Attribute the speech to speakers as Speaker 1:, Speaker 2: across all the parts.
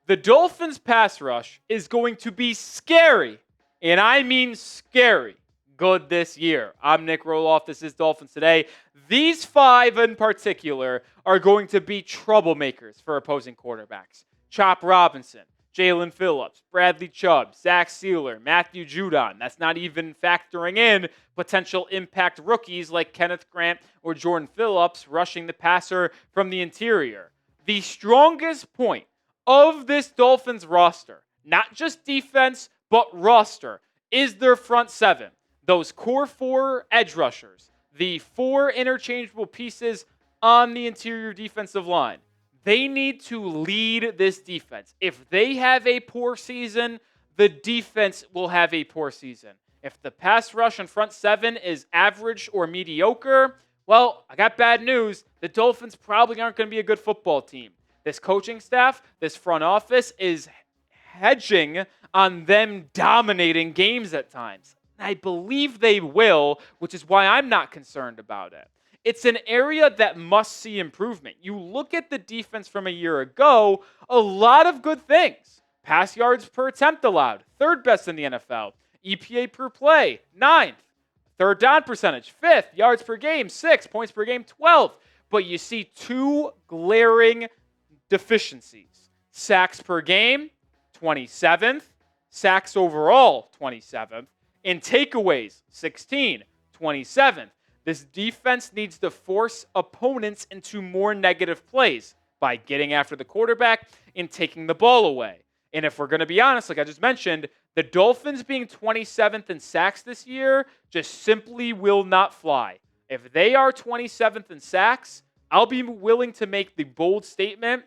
Speaker 1: The Dolphins pass rush is going to be scary, and I mean scary, good this year. I'm Nic Rohloff. This is Dolphins Today. These five in particular are going to be troublemakers for opposing quarterbacks. Chop Robinson, Jaelan Phillips, Bradley Chubb, Zach Sealer, Matthew Judon. That's not even factoring in potential impact rookies like Kenneth Grant or Jordan Phillips rushing the passer from the interior. The strongest point of this Dolphins roster, not just defense, but roster, is their front seven. Those core four edge rushers, the four interchangeable pieces on the interior defensive line. They need to lead this defense. If they have a poor season, the defense will have a poor season. If the pass rush and front seven is average or mediocre, well, I got bad news. The Dolphins probably aren't going to be a good football team. This coaching staff, this front office is hedging on them dominating games at times. I believe they will, which is why I'm not concerned about it. It's an area that must see improvement. You look at the defense from a year ago, a lot of good things. Pass yards per attempt allowed, third best in the NFL. EPA per play, 9th. Third down percentage, 5th. Yards per game, 6th. Points per game, 12th. But you see two glaring deficiencies. Sacks per game, 27th. Sacks overall, 27th. And takeaways, 16, 27th. This defense needs to force opponents into more negative plays by getting after the quarterback and taking the ball away. And if we're going to be honest, like I just mentioned, the Dolphins being 27th in sacks this year just simply will not fly. If they are 27th in sacks, I'll be willing to make the bold statement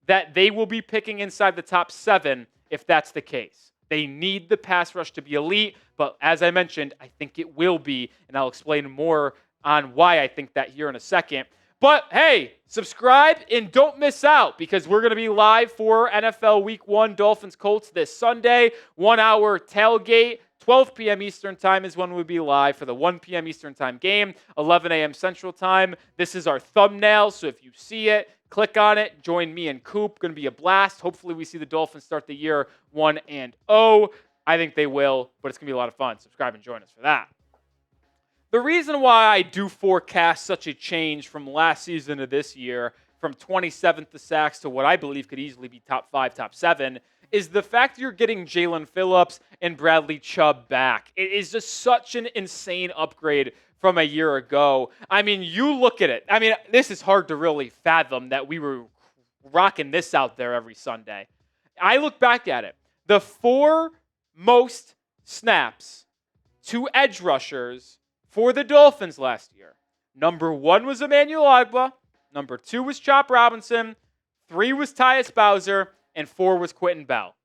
Speaker 1: that they will be picking inside the top 7 if that's the case. They need the pass rush to be elite, but as I mentioned, I think it will be, and I'll explain more on why I think that here in a second. But hey, subscribe and don't miss out because we're going to be live for NFL Week 1 Dolphins Colts this Sunday, 1 hour tailgate. 12 p.m. Eastern Time is when we'll be live for the 1 p.m. Eastern Time game, 11 a.m. Central Time. This is our thumbnail, so if you see it, click on it. Join me and Coop. Going to be a blast. Hopefully we see the Dolphins start the year 1-0. I think they will, but it's going to be a lot of fun. Subscribe and join us for that. The reason why I do forecast such a change from last season to this year, from 27th to sacks to what I believe could easily be top 5, top 7, is the fact you're getting Jaelan Phillips and Bradley Chubb back. It is just such an insane upgrade from a year ago. I mean, you look at it. I mean, this is hard to really fathom that we were rocking this out there every Sunday. I look back at it. The 4 most snaps to edge rushers for the Dolphins last year. Number 1 was Emmanuel Ogbah. Number 2 was Chop Robinson. 3 was Tyus Bowser. And 4 was Quentin Bell.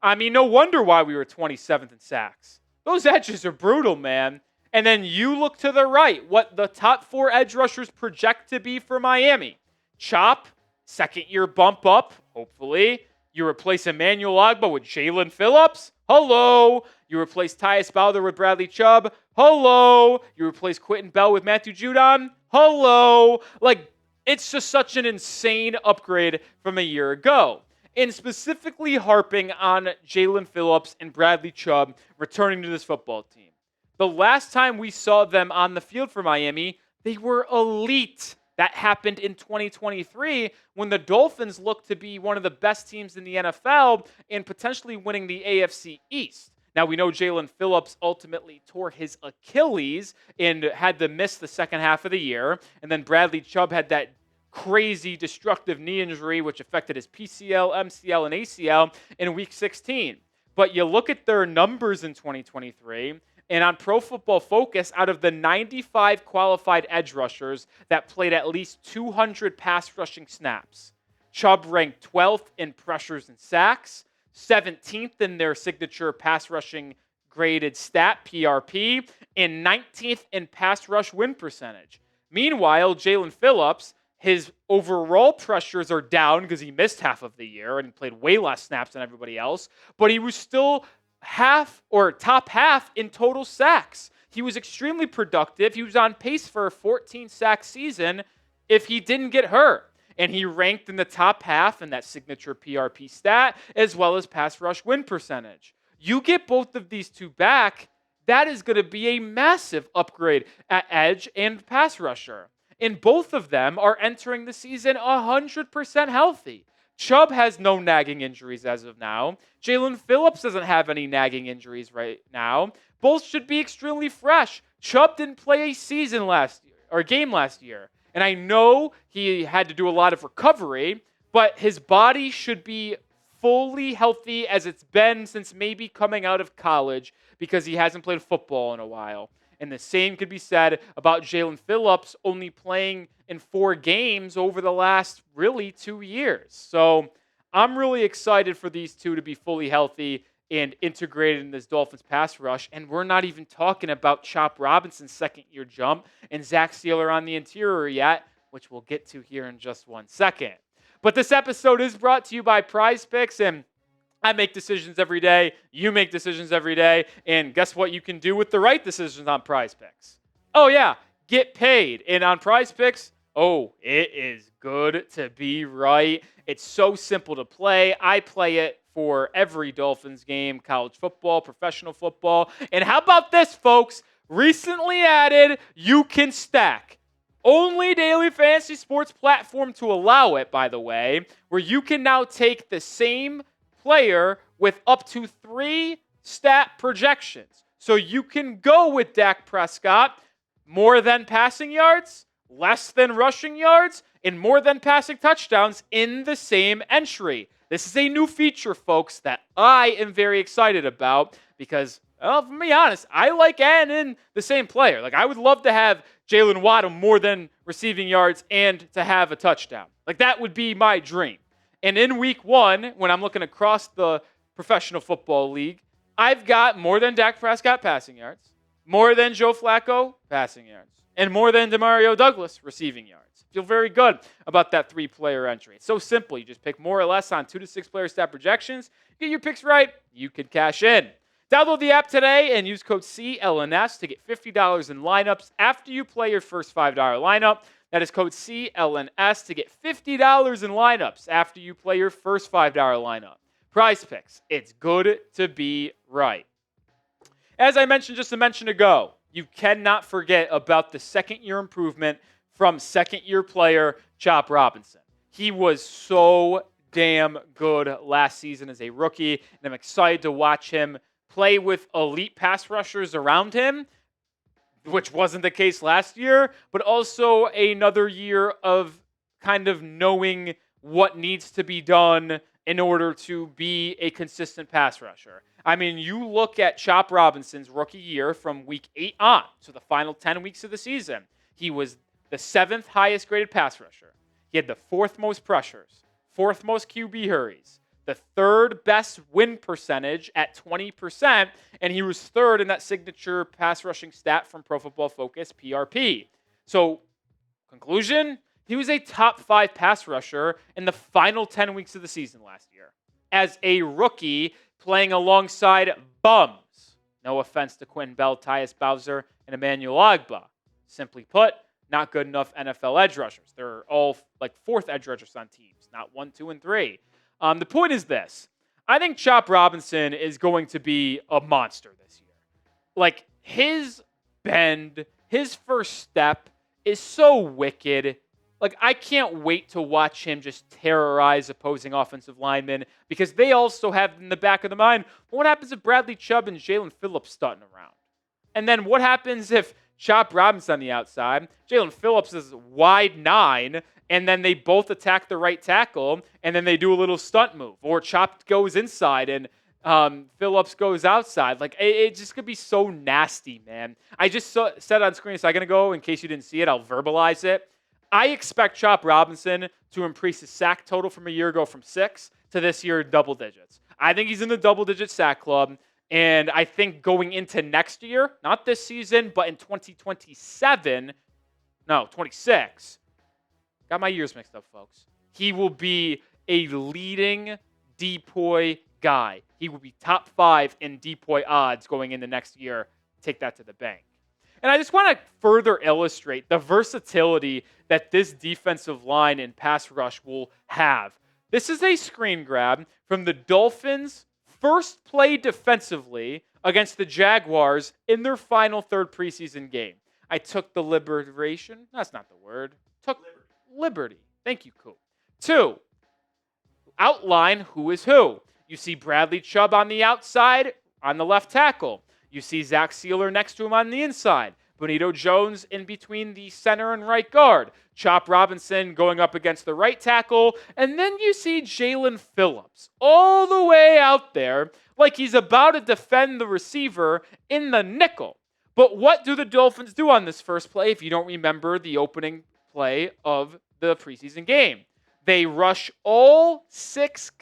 Speaker 1: I mean, no wonder why we were 27th in sacks. Those edges are brutal, man. And then you look to the right, what the top 4 edge rushers project to be for Miami. Chop, second-year bump up, hopefully. You replace Emmanuel Ogbah with Jaelan Phillips. Hello. You replace Tyus Bowser with Bradley Chubb. Hello. You replace Quentin Bell with Matthew Judon. Hello. Like, it's just such an insane upgrade from a year ago. And specifically harping on Jaelan Phillips and Bradley Chubb returning to this football team. The last time we saw them on the field for Miami, they were elite. That happened in 2023 when the Dolphins looked to be one of the best teams in the NFL and potentially winning the AFC East. Now, we know Jaelan Phillips ultimately tore his Achilles and had to miss the second half of the year. And then Bradley Chubb had that crazy destructive knee injury, which affected his PCL, MCL, and ACL in Week 16. But you look at their numbers in 2023, and on Pro Football Focus, out of the 95 qualified edge rushers that played at least 200 pass rushing snaps, Chubb ranked 12th in pressures and sacks, 17th in their signature pass rushing graded stat, PRP, and 19th in pass rush win percentage. Meanwhile, Jaelan Phillips, his overall pressures are down because he missed half of the year and played way less snaps than everybody else, but he was still half or top half in total sacks. He was extremely productive. He was on pace for a 14 sack season if he didn't get hurt. And he ranked in the top half in that signature PRP stat, as well as pass rush win percentage. You get both of these two back, that is going to be a massive upgrade at edge and pass rusher. And both of them are entering the season 100% healthy. Chubb has no nagging injuries as of now. Jaelan Phillips doesn't have any nagging injuries right now. Both should be extremely fresh. Chubb didn't play a game last year. And I know he had to do a lot of recovery, but his body should be fully healthy as it's been since maybe coming out of college because he hasn't played football in a while. And the same could be said about Jaelan Phillips only playing in 4 games over the last really 2 years. So I'm really excited for these two to be fully healthy and integrated in this Dolphins pass rush. And we're not even talking about Chop Robinson's second-year jump and Zach Sealer on the interior yet, which we'll get to here in just 1 second. But this episode is brought to you by Prize Picks, and I make decisions every day. You make decisions every day. And guess what you can do with the right decisions on Prize Picks? Oh, yeah, get paid. And on Prize Picks, oh, it is good to be right. It's so simple to play. I play it for every Dolphins game, college football, professional football. And how about this, folks? Recently added, you can stack. Only daily fantasy sports platform to allow it, by the way, where you can now take the same player with up to 3 stat projections. So you can go with Dak Prescott, more than passing yards, less than rushing yards, and more than passing touchdowns in the same entry. This is a new feature, folks, that I am very excited about because, well, to be honest, I like adding in the same player. Like, I would love to have Jaylen Waddle more than receiving yards and to have a touchdown. Like, that would be my dream. And in week 1, when I'm looking across the professional football league, I've got more than Dak Prescott passing yards, more than Joe Flacco passing yards, and more than Demario Douglas receiving yards. Feel very good about that 3-player entry. It's so simple. You just pick more or less on 2 to 6 player stat projections. Get your picks right, you can cash in. Download the app today and use code CLNS to get $50 in lineups after you play your first $5 lineup. That is code CLNS to get $50 in lineups after you play your first $5 lineup. Prize Picks. It's good to be right. As I mentioned just a mention ago, you cannot forget about the second-year improvement from second-year player Chop Robinson. He was so damn good last season as a rookie, and I'm excited to watch him play with elite pass rushers around him, which wasn't the case last year, but also another year of kind of knowing what needs to be done in order to be a consistent pass rusher. I mean, you look at Chop Robinson's rookie year from week 8 on, so the final 10 weeks of the season. He was the 7th highest graded pass rusher. He had the 4th most pressures, 4th most QB hurries, the 3rd best win percentage at 20%, and he was 3rd in that signature pass rushing stat from Pro Football Focus, PRP. So, conclusion, he was a top 5 pass rusher in the final 10 weeks of the season last year as a rookie playing alongside bums. No offense to Quentin Bell, Tyus Bowser, and Emmanuel Ogbah. Simply put, not good enough NFL edge rushers. They're all like 4th edge rushers on teams, not 1, 2, and 3. The point is this. I think Chop Robinson is going to be a monster this year. Like, his bend, his first step is so wicked. Like, I can't wait to watch him just terrorize opposing offensive linemen because they also have in the back of the mind, well, what happens if Bradley Chubb and Jaelan Phillips stunting around? And then what happens if Chop Robinson on the outside, Jaelan Phillips is wide 9, and then they both attack the right tackle, and then they do a little stunt move. Or Chop goes inside, and Phillips goes outside. Like, it just could be so nasty, man. I just said on screen, so I'm going to go, in case you didn't see it, I'll verbalize it. I expect Chop Robinson to increase his sack total from a year ago from 6 to this year double digits. I think he's in the double-digit sack club, and I think going into next year, not this season, but in 26, got my years mixed up, folks. He will be a leading depoy guy. He will be top 5 in depoy odds going into next year. Take that to the bank. And I just want to further illustrate the versatility that this defensive line and pass rush will have. This is a screen grab from the Dolphins' first play defensively against the Jaguars in their final third preseason game. I took the liberation. That's not the word. Took liberty. Thank you, Coop. 2, outline who is who. You see Bradley Chubb on the outside on the left tackle. You see Zach Sealer next to him on the inside. Bonito Jones in between the center and right guard. Chop Robinson going up against the right tackle. And then you see Jaelan Phillips all the way out there like he's about to defend the receiver in the nickel. But what do the Dolphins do on this first play if you don't remember the opening play of the preseason game? They rush all 5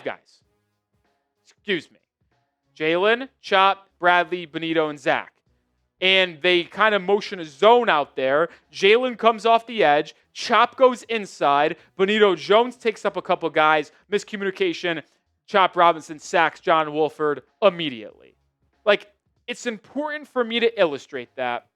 Speaker 1: guys. Excuse me. Jalen, Chop, Bradley, Bonito, and Zach. And they kind of motion a zone out there. Jalen comes off the edge. Chop goes inside. Bonito Jones takes up a couple guys. Miscommunication. Chop Robinson sacks John Wolford immediately. Like, it's important for me to illustrate that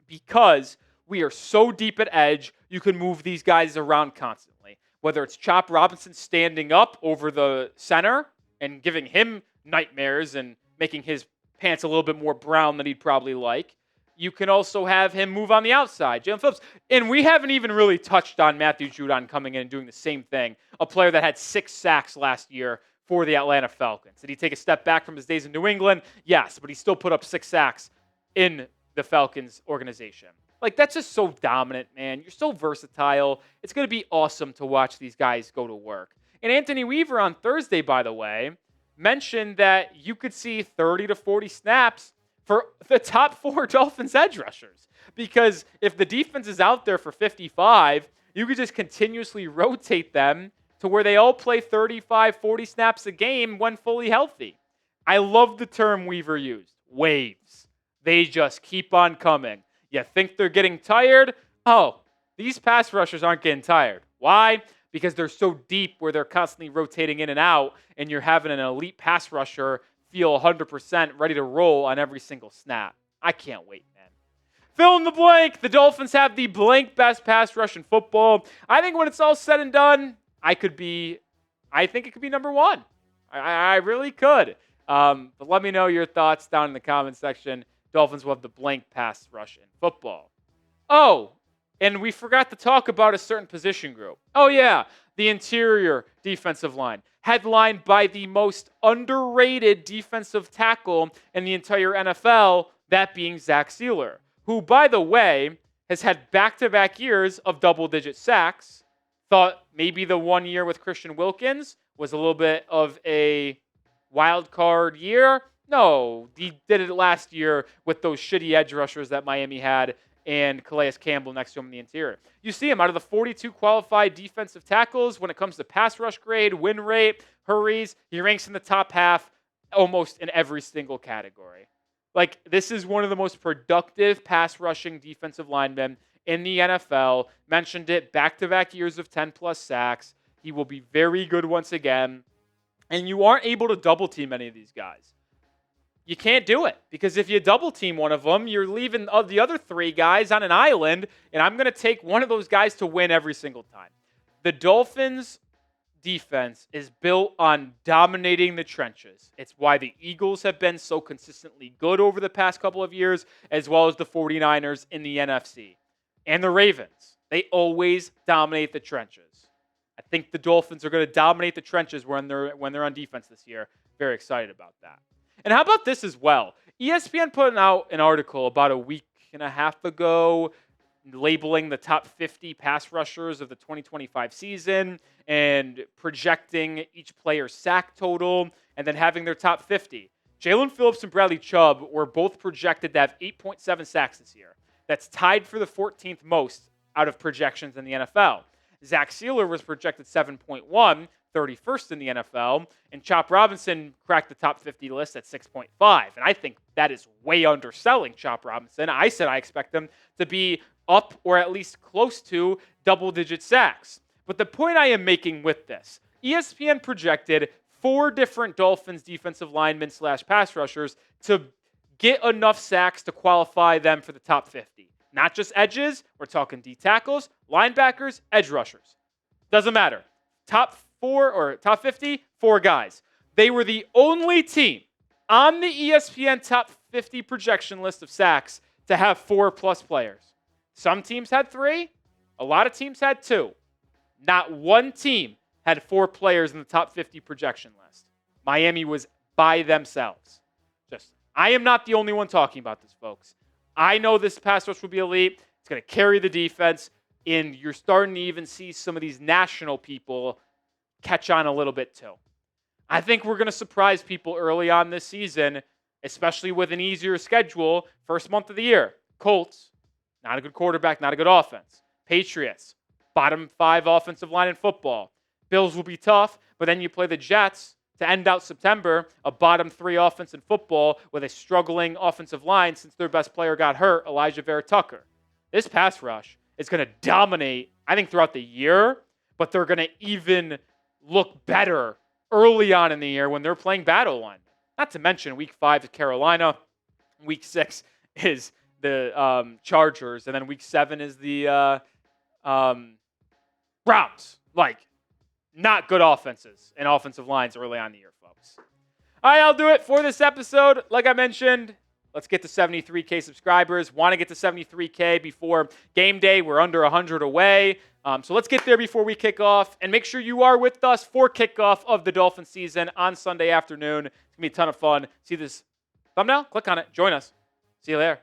Speaker 1: because we are so deep at edge, you can move these guys around constantly. Whether it's Chop Robinson standing up over the center and giving him nightmares and making his pants a little bit more brown than he'd probably like. You can also have him move on the outside. Jaelan Phillips. And we haven't even really touched on Matthew Judon coming in and doing the same thing. A player that had 6 sacks last year for the Atlanta Falcons. Did he take a step back from his days in New England? Yes, but he still put up 6 sacks in the Falcons organization. Like, that's just so dominant, man. You're so versatile. It's going to be awesome to watch these guys go to work. And Anthony Weaver on Thursday, by the way, mentioned that you could see 30 to 40 snaps for the top 4 Dolphins edge rushers. Because if the defense is out there for 55, you could just continuously rotate them to where they all play 35, 40 snaps a game when fully healthy. I love the term Weaver used, waves. They just keep on coming. You think they're getting tired? Oh, these pass rushers aren't getting tired. Why? Because they're so deep where they're constantly rotating in and out, and you're having an elite pass rusher feel 100% ready to roll on every single snap. I can't wait, man. Fill in the blank. The Dolphins have the blank best pass rush in football. I think when it's all said and done, I think it could be number 1. I really could. But let me know your thoughts down in the comments section. Dolphins will have the blank pass rush in football. Oh, and we forgot to talk about a certain position group. Oh, yeah, the interior defensive line, headlined by the most underrated defensive tackle in the entire NFL, that being Zach Sealer, who, by the way, has had back-to-back years of double-digit sacks. Thought maybe the 1 year with Christian Wilkins was a little bit of a wild card year. No, he did it last year with those shitty edge rushers that Miami had and Calais Campbell next to him in the interior. You see him out of the 42 qualified defensive tackles when it comes to pass rush grade, win rate, hurries. He ranks in the top half almost in every single category. Like, this is one of the most productive pass rushing defensive linemen in the NFL. Mentioned it, back-to-back years of 10-plus sacks. He will be very good once again. And you aren't able to double-team any of these guys. You can't do it because if you double team one of them, you're leaving the other 3 guys on an island, and I'm going to take one of those guys to win every single time. The Dolphins' defense is built on dominating the trenches. It's why the Eagles have been so consistently good over the past couple of years, as well as the 49ers in the NFC. And the Ravens. They always dominate the trenches. I think the Dolphins are going to dominate the trenches when they're on defense this year. Very excited about that. And how about this as well? ESPN put out an article about a week and a half ago labeling the top 50 pass rushers of the 2025 season and projecting each player's sack total and then having their top 50. Jaelan Phillips and Bradley Chubb were both projected to have 8.7 sacks this year. That's tied for the 14th most out of projections in the NFL. Zach Sealer was projected 7.1, 31st in the NFL, and Chop Robinson cracked the top 50 list at 6.5. And I think that is way underselling Chop Robinson. I said I expect him to be up or at least close to double-digit sacks. But the point I am making with this, ESPN projected 4 different Dolphins defensive linemen / pass rushers to get enough sacks to qualify them for the top 50. Not just edges. We're talking D tackles, linebackers, edge rushers. Doesn't matter. Top 4 or top 50, 4 guys. They were the only team on the ESPN top 50 projection list of sacks to have 4+ players. Some teams had 3. A lot of teams had 2. Not one team had 4 players in the top 50 projection list. Miami was by themselves. I am not the only one talking about this, folks. I know this pass rush will be elite. It's going to carry the defense, and you're starting to even see some of these national people catch on a little bit too. I think we're going to surprise people early on this season, especially with an easier schedule. First month of the year, Colts, not a good quarterback, not a good offense. Patriots, bottom 5 offensive line in football. Bills will be tough, but then you play the Jets to end out September, a bottom 3 offense in football with a struggling offensive line since their best player got hurt, Elijah Vera Tucker. This pass rush is going to dominate, I think, throughout the year, but they're going to even look better early on in the year when they're playing battle line. Not to mention week 5 is Carolina, week 6 is the Chargers, and then week 7 is the Browns. Not good offenses and offensive lines early on in the year, folks. All right, I'll do it for this episode. Like I mentioned, let's get to 73K subscribers. Want to get to 73K before game day. We're under 100 away. So let's get there before we kick off. And make sure you are with us for kickoff of the Dolphins season on Sunday afternoon. It's going to be a ton of fun. See this thumbnail? Click on it. Join us. See you there.